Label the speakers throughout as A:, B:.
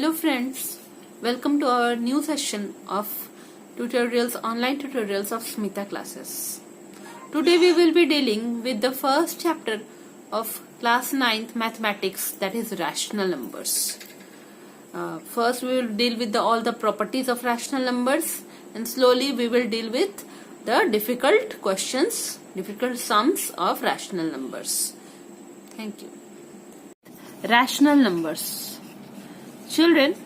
A: Hello friends, welcome to our new session of online tutorials of Smita classes. Today we will be dealing with the first chapter of class 9th mathematics, that is rational numbers. First we will deal with all the properties of rational numbers, and slowly we will deal with the difficult sums of rational numbers. Thank you. Rational numbers. Children,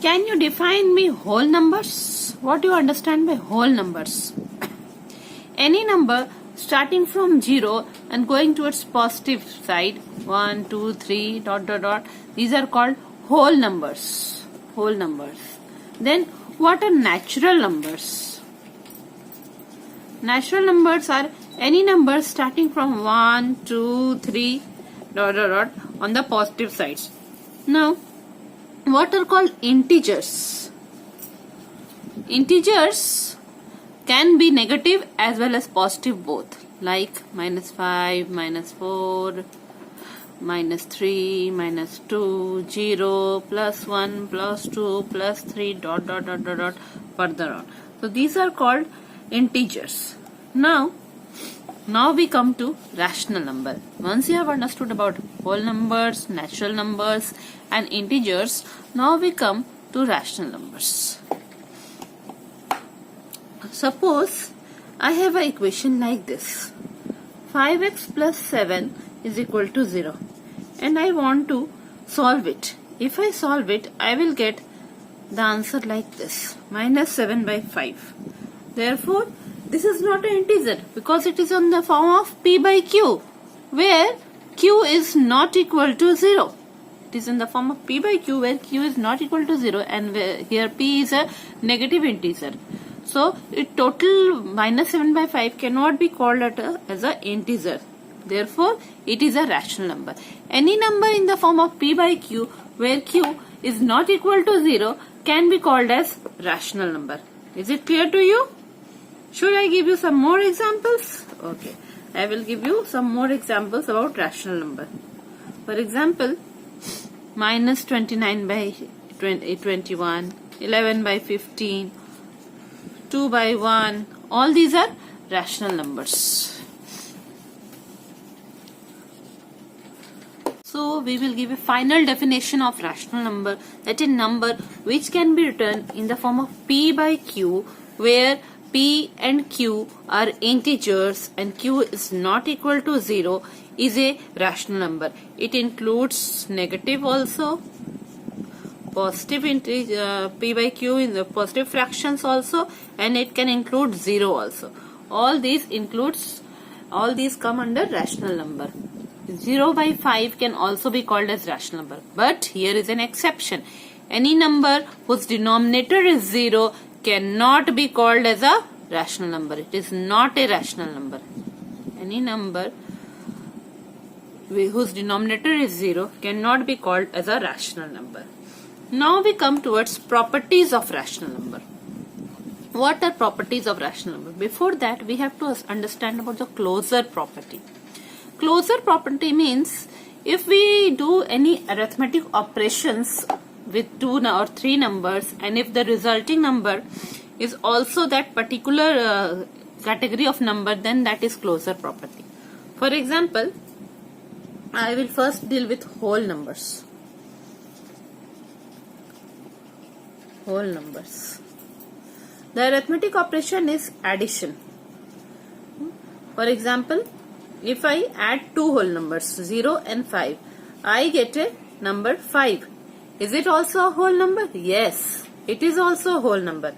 A: can you define me whole numbers? What do you understand by whole numbers? Any number starting from 0 and going towards positive side, 1, 2, 3, ... these are called whole numbers. Whole numbers. Then what are natural numbers? Natural numbers are any number starting from 1, 2, 3, ... on the positive sides. Now, what are called integers? Integers can be negative as well as positive both, like -5, -4, -3, -2, 0, +1, +2, +3, ... further on. So these are called integers. Now we come to rational number. Once you have understood about whole numbers, natural numbers and integers, now we come to rational numbers. Suppose I have an equation like this. 5x plus 7 is equal to 0 and I want to solve it. If I solve it, I will get the answer like this, -7/5. Therefore, this is not an integer because it is on the form of p/q, where q is not equal to 0. It is in the form of p/q where q is not equal to 0, and here p is a negative integer. So, total -7/5 cannot be called as an integer. Therefore, it is a rational number. Any number in the form of p/q where q is not equal to 0 can be called as rational number. Is it clear to you? Should I give you some more examples? Okay, I will give you some more examples about rational number. For example, -29/21, 11/15, 2/1, all these are rational numbers. So we will give a final definition of rational number, that is number which can be written in the form of p/q, where p and q are integers and q is not equal to 0, is a rational number. It includes negative also, positive integer, p/q in the positive fractions also, and it can include 0 also. All these come under rational number. 0/5 can also be called as rational number, but here is an exception. Any number whose denominator is 0 cannot be called as a rational number. It is not a rational number. Any number whose denominator is 0 cannot be called as a rational number. Now we come towards properties of rational number. What are properties of rational number? Before that, we have to understand about the closure property. Closure property means if we do any arithmetic operations with 2 or 3 numbers, and if the resulting number is also that particular category of number, then that is closure property. For example, I will first deal with whole numbers. Whole numbers. The arithmetic operation is addition. For example, if I add two whole numbers, 0 and 5, I get a number 5. Is it also a whole number? Yes, it is also a whole number.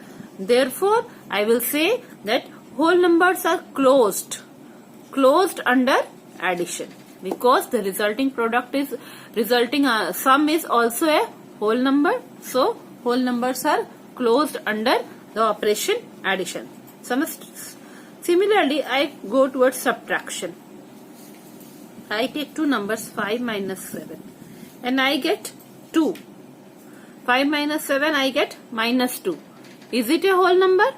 A: Therefore, I will say that whole numbers are closed under addition, because the resulting sum is also a whole number. So, whole numbers are closed under the operation addition. Similarly, I go towards subtraction. I take two numbers, 5 minus 7, and I get 2. 5 minus 7, I get -2. Is it a whole number?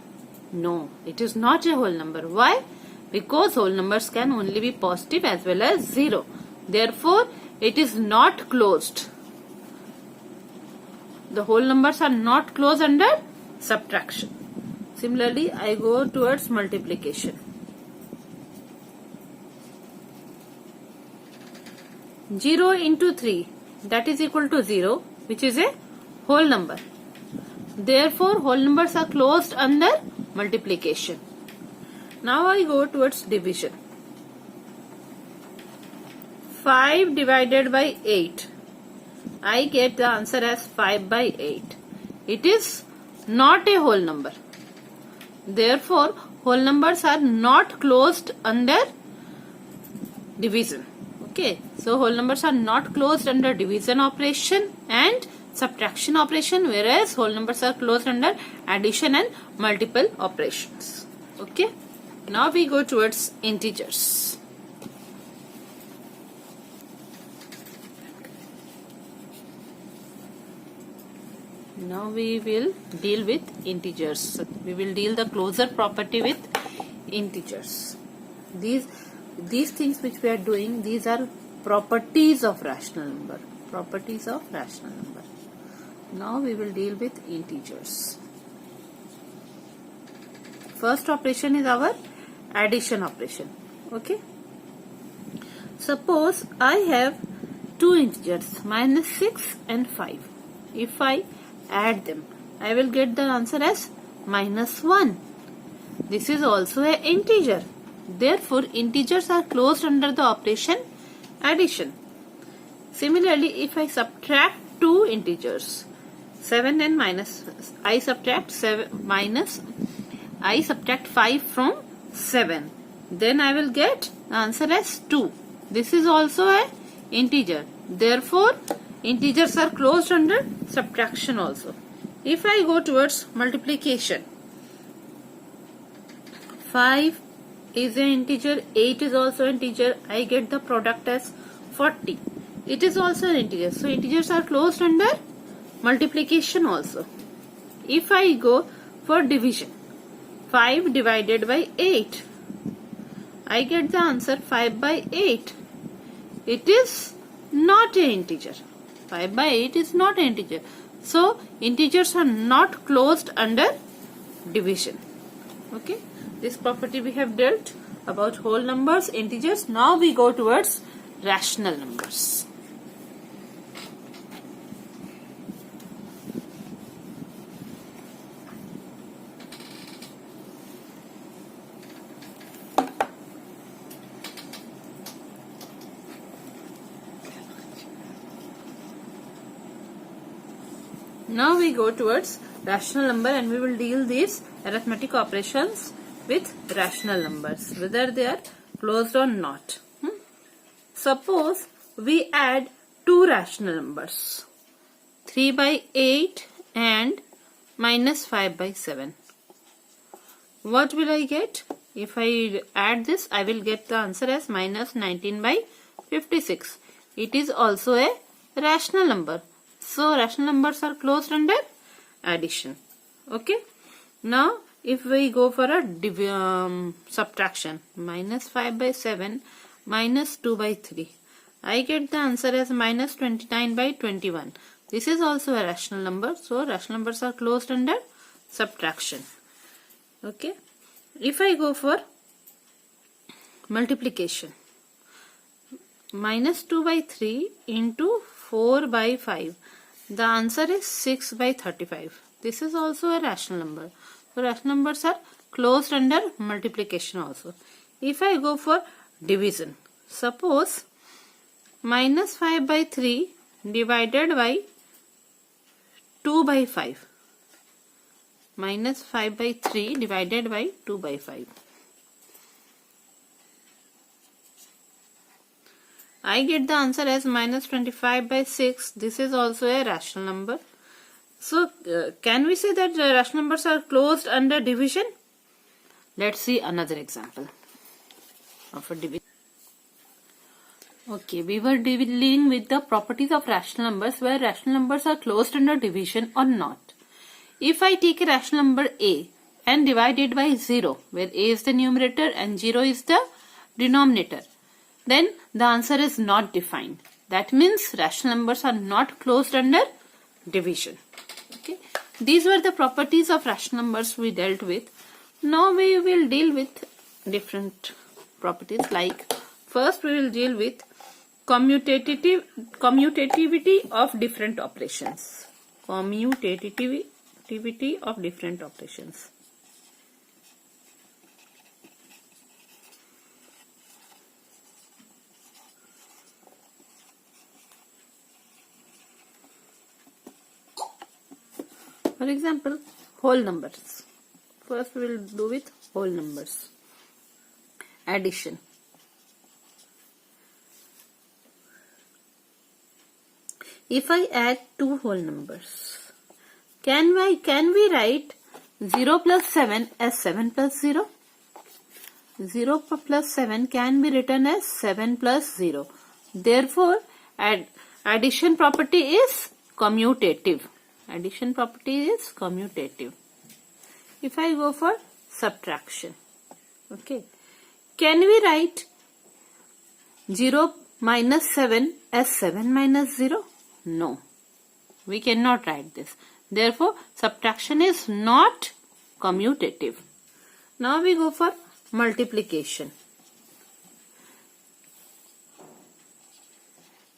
A: No, it is not a whole number. Why? Because whole numbers can only be positive as well as 0. Therefore, it is not closed. the whole numbers are not closed under subtraction. Similarly, I go towards multiplication. 0 into 3, that is equal to 0, which is a whole number. Therefore, whole numbers are closed under multiplication. Now I go towards division. 5 divided by 8. I get the answer as 5 by 8. It is not a whole number. Therefore, whole numbers are not closed under division. Okay, so whole numbers are not closed under division operation and subtraction operation, whereas whole numbers are closed under addition and multiple operations. Okay, now we go towards integers. Now we will deal with integers. We will deal the closure property with integers. These things which we are doing, these are properties of rational number. Properties of rational number. Now we will deal with integers. First operation is our addition operation. Okay. Suppose I have two integers, -6 and 5. If I add them, I will get the answer as -1. This is also an integer. Therefore, integers are closed under the operation addition. Similarly, if I subtract two integers, 7 and I subtract 5 from 7, then I will get the answer as 2. This is also an integer. Therefore, integers are closed under subtraction also. If I go towards multiplication, 5 is an integer, 8 is also an integer. I get the product as 40. It is also an integer. So integers are closed under multiplication also. If I go for division, 5 divided by 8, I get the answer 5 by 8. It is not an integer. 5 by 8 is not an integer. So integers are not closed under division. Okay. This property we have dealt about whole numbers, integers. Now we go towards rational numbers. Now we go towards rational number and we will deal these arithmetic operations with rational numbers, whether they are closed or not. Suppose we add two rational numbers, 3 by 8 and -5 by 7. What will I get? If I add this, I will get the answer as -19 by 56. It is also a rational number. So rational numbers are closed under addition. Okay. Now if we go for a subtraction, -5 by 7 -2 by 3, I get the answer as -29 by 21. This is also a rational number. So rational numbers are closed under subtraction. Okay. If I go for multiplication, -2 by 3 into 4 by 5, the answer is 6 by 35. This is also a rational number. So rational numbers are closed under multiplication also. If I go for division, suppose -5 by 3 divided by 2 by 5. -5 by 3 divided by 2 by 5. I get the answer as -25 by 6. This is also a rational number. So, can we say that rational numbers are closed under division? Let's see another example of a division. Okay, we were dealing with the properties of rational numbers, where rational numbers are closed under division or not. If I take a rational number a and divide it by 0, where a is the numerator and 0 is the denominator, then the answer is not defined. That means rational numbers are not closed under division. these were the properties of rational numbers we dealt with. Now we will deal with different properties. Like first we will deal with commutativity of different operations. Commutativity of different operations. For example, whole numbers. First we will do with whole numbers. Addition. If I add two whole numbers, can we write 0 plus 7 as 7 plus 0? 0 plus 7 can be written as 7 plus 0. Therefore, addition property is commutative. Addition property is commutative. If I go for subtraction, okay, can we write 0 minus 7 as 7 minus 0? No, we cannot write this. Therefore, subtraction is not commutative. Now we go for multiplication.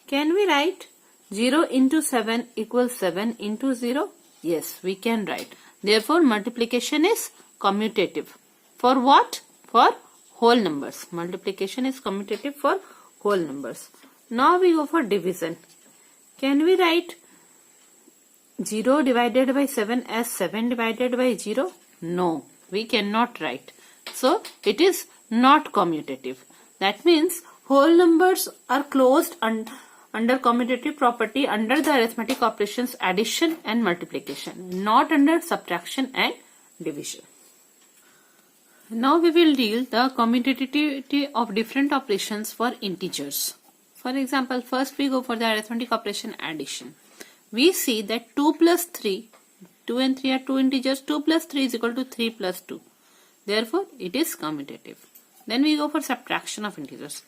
A: Can we write 0 into 7 equals 7 into 0? Yes, we can write. Therefore, multiplication is commutative. For what? For whole numbers. Multiplication is commutative for whole numbers. Now we go for division. Can we write 0 divided by 7 as 7 divided by 0? No, we cannot write. So, it is not commutative. That means whole numbers are closed under commutative property under the arithmetic operations addition and multiplication, not under subtraction and division. Now we will deal the commutativity of different operations for integers. For example, first we go for the arithmetic operation addition. We see that 2 plus 3, 2 and 3 are two integers, 2 plus 3 is equal to 3 plus 2. Therefore, it is commutative. Then we go for subtraction of integers.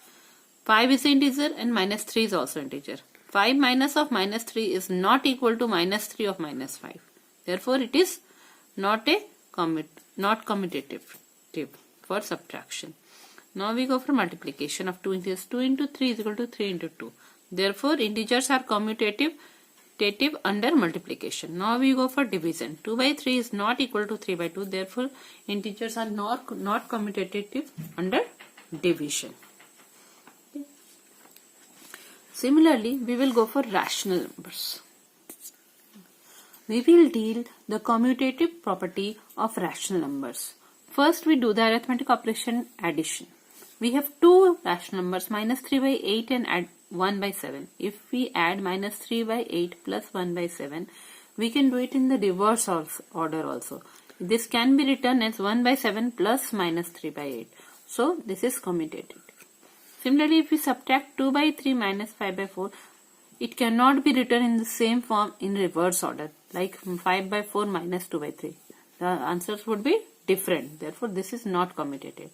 A: 5 is integer and minus 3 is also integer. 5 minus of minus 3 is not equal to minus 3 of minus 5. Therefore, it is not commutative for subtraction. Now we go for multiplication of two integers. 2 into 3 is equal to 3 into 2. Therefore, integers are commutative under multiplication. Now we go for division. 2 by 3 is not equal to 3 by 2. Therefore, integers are not commutative under division. Okay. Similarly, we will go for rational numbers. We will deal the commutative property of rational numbers. First, we do the arithmetic operation addition. We have two rational numbers, minus 3 by 8 and add 1 by 7. If we add minus 3 by 8 plus 1 by 7, we can do it in the reverse order also. This can be written as 1 by 7 plus minus 3 by 8. So, this is commutative. Similarly, if we subtract 2 by 3 minus 5 by 4, it cannot be written in the same form in reverse order, like 5 by 4 minus 2 by 3. The answers would be different. Therefore, this is not commutative.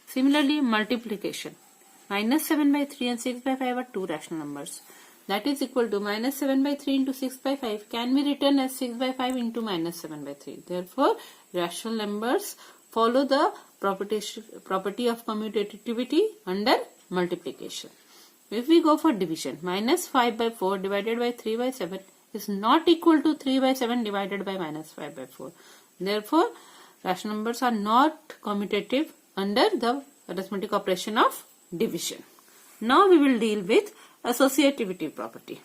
A: Similarly, multiplication. Minus 7 by 3 and 6 by 5 are two rational numbers. That is equal to minus 7 by 3 into 6 by 5 can be written as 6 by 5 into minus 7 by 3. Therefore, rational numbers follow the property of commutativity under multiplication. If we go for division, minus 5 by 4 divided by 3 by 7 is not equal to 3 by 7 divided by minus 5 by 4. Therefore, rational numbers are not commutative under the arithmetic operation of division. Now we will deal with associativity property.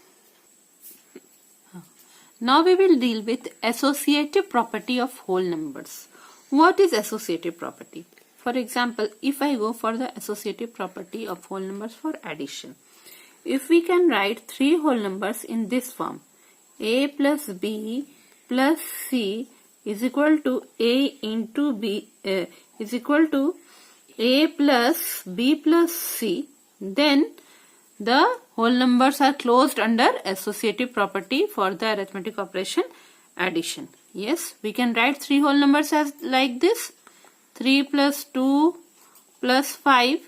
A: Now we will deal with associative property of whole numbers. What is associative property? For example, if I go for the associative property of whole numbers for addition, if we can write three whole numbers in this form, a plus b plus c is equal to a into b is equal to a plus b plus c, then the whole numbers are closed under associative property for the arithmetic operation addition. Yes, we can write three whole numbers as like this. 3 plus 2 plus 5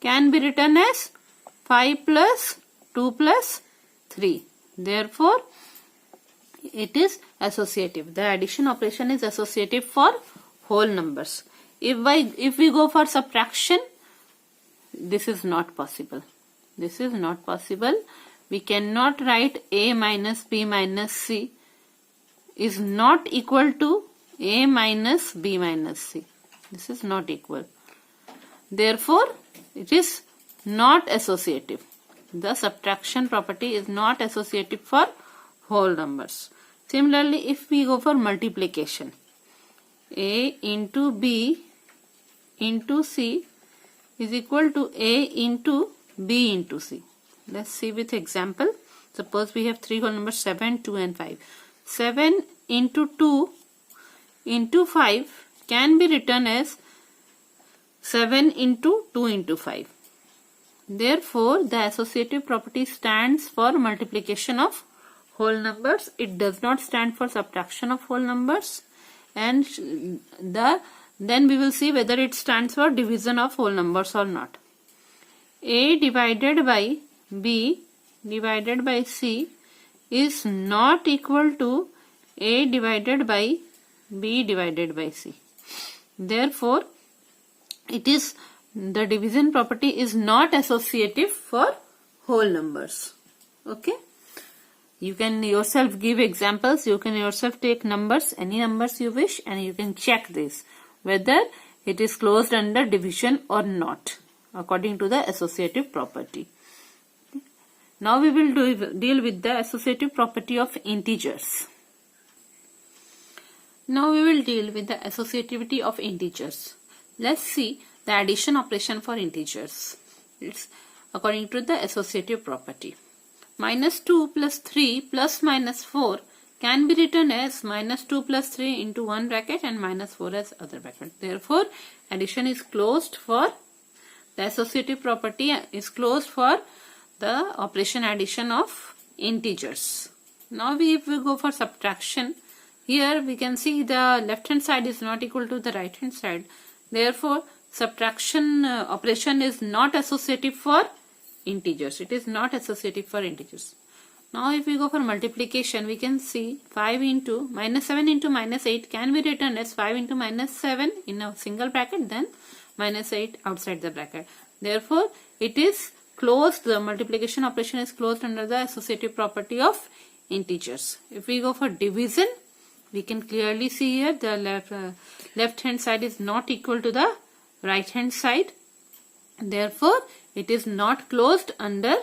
A: can be written as 5 plus 2 plus 3. Therefore, It is associative. The addition operation is associative for whole numbers. If we go for subtraction, this is not possible. This is not possible. We cannot write a minus b minus c is not equal to a minus b minus c. This is not equal. Therefore, it is not associative. The subtraction property is not associative for whole numbers. Similarly, if we go for multiplication, a into b into c is equal to a into b into c. Let's see with example. Suppose we have three whole numbers 7, 2 and 5. 7 into 2 into 5 can be written as 7 into 2 into 5. Therefore, the associative property stands for multiplication of whole numbers. It does not stand for subtraction of whole numbers. And then we will see whether it stands for division of whole numbers or not. A divided by b divided by c is not equal to a divided by b divided by c. Therefore, the division property is not associative for whole numbers. Okay. You can yourself give examples. You can yourself take numbers, any numbers you wish, and you can check this whether it is closed under division or not according to the associative property. Okay. Now we will deal with the associative property of integers. Now we will deal with the associativity of integers. Let's see the addition operation for integers. It's according to the associative property. Minus 2 plus 3 plus minus 4 can be written as minus 2 plus 3 into one bracket and minus 4 as other bracket. Therefore, addition is closed for the associative property is closed for the operation addition of integers. Now if we go for subtraction, here we can see the left hand side is not equal to the right hand side. Therefore, subtraction operation is not associative for integers. It is not associative for integers. Now if we go for multiplication, we can see 5 into minus 7 into minus 8 can be written as 5 into minus 7 in a single bracket, then minus 8 outside the bracket. Therefore, it is closed. The multiplication operation is closed under the associative property of integers. If we go for division, we can clearly see here the left hand side is not equal to the right hand side. Therefore, it is not closed under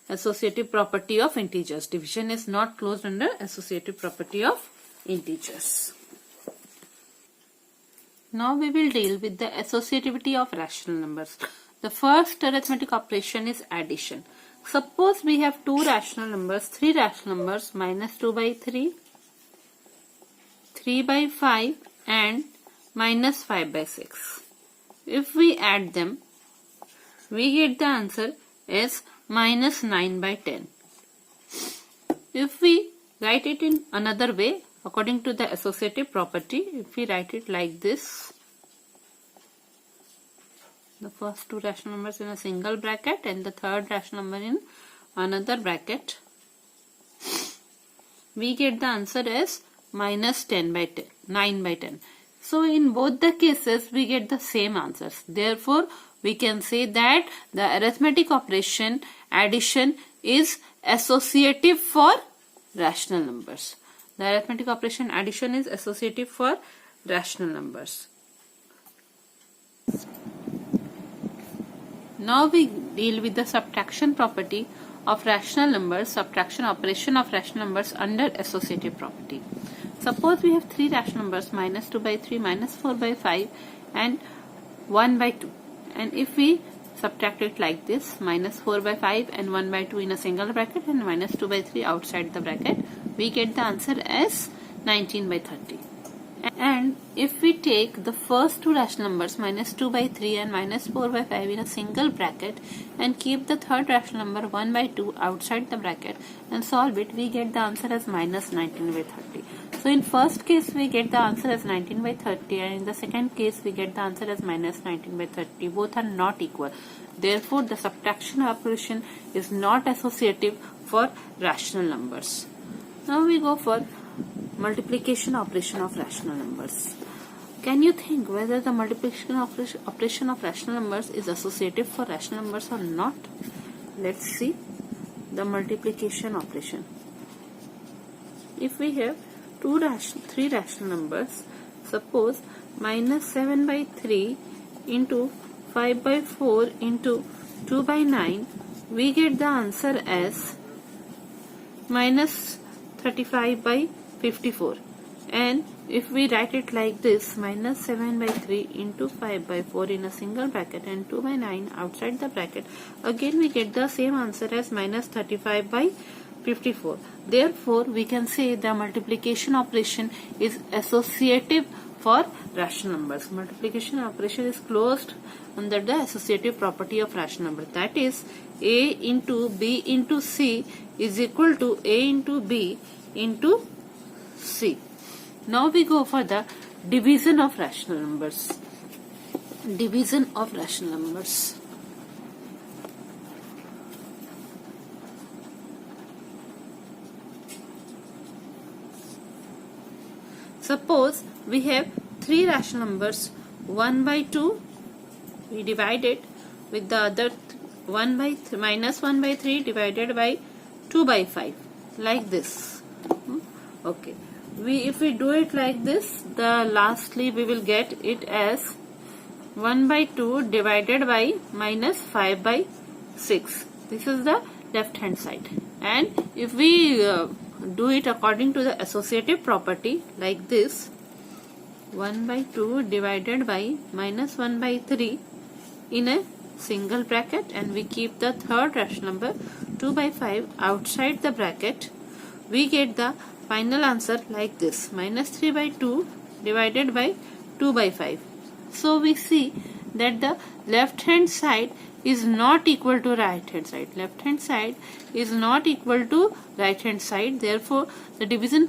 A: associative property of integers. Division is not closed under associative property of integers. Now we will deal with the associativity of rational numbers. The first arithmetic operation is addition. Suppose we have two rational numbers, three rational numbers, minus 2 by 3, 3 by 5 and minus 5 by 6. If we add them, we get the answer as minus 9 by 10. If we write it in another way, according to the associative property, if we write it like this, the first two rational numbers in a single bracket and the third rational number in another bracket, we get the answer as minus 10 by 10, 9 by 10. So in both the cases, we get the same answers. Therefore, we can say that the arithmetic operation addition is associative for rational numbers. The arithmetic operation addition is associative for rational numbers. Now we deal with the subtraction property of rational numbers, subtraction operation of rational numbers under associative property. Suppose we have three rational numbers, minus 2 by 3, minus 4 by 5 and 1 by 2. And if we subtract it like this, minus 4 by 5 and 1 by 2 in a single bracket and minus 2 by 3 outside the bracket, we get the answer as 19 by 30. And if we take the first two rational numbers, minus 2 by 3 and minus 4 by 5 in a single bracket and keep the third rational number 1 by 2 outside the bracket and solve it, we get the answer as minus 19 by 30. So in first case we get the answer as 19 by 30 and in the second case we get the answer as minus 19 by 30. Both are not equal. Therefore, the subtraction operation is not associative for rational numbers. Now we go for multiplication operation of rational numbers. Can you think whether the multiplication operation of rational numbers is associative for rational numbers or not? Let's see the multiplication operation. If we have three rational numbers, suppose minus 7 by 3 into 5 by 4 into 2 by 9, we get the answer as minus 35 by 54. And if we write it like this, minus 7 by 3 into 5 by 4 in a single bracket and 2 by 9 outside the bracket, again we get the same answer as minus 35 by 54. Therefore, we can say the multiplication operation is associative for rational numbers. Multiplication operation is closed under the associative property of rational number. That is, A into B into C is equal to A into B into C. Now we go for the division of rational numbers. Division of rational numbers. Suppose we have three rational numbers, 1 by 2, we divide it with the other minus 1 by 3 divided by 2 by 5, like this. Okay. If we do it like this, lastly we will get it as 1 by 2 divided by minus 5 by 6. This is the left hand side. And if we do it according to the associative property like this, 1 by 2 divided by minus 1 by 3 in a single bracket, and we keep the third rational number 2 by 5 outside the bracket, we get the final answer like this, minus 3 by 2 divided by 2 by 5. So we see that the left hand side is not equal to right hand side. Left hand side is not equal to right hand side. Therefore, the division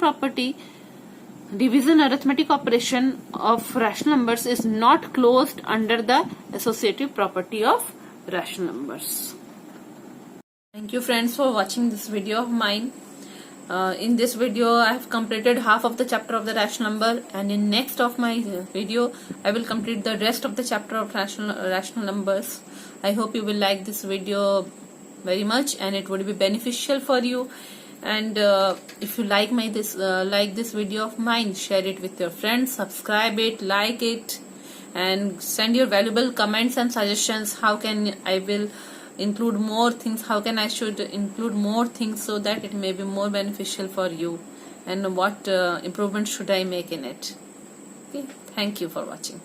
A: arithmetic operation of rational numbers is not closed under the associative property of rational numbers. Thank you friends for watching this video of mine. In this video I have completed half of the chapter of the rational number, and in next of my video I will complete the rest of the chapter of rational numbers. I hope you will like this video very much and it would be beneficial for you. And if you like this video of mine, share it with your friends, subscribe it, like it, and send your valuable comments and suggestions. How can I will include more things, how can I should include more things so that it may be more beneficial for you, and what improvements should I make in it. Okay, thank you for watching.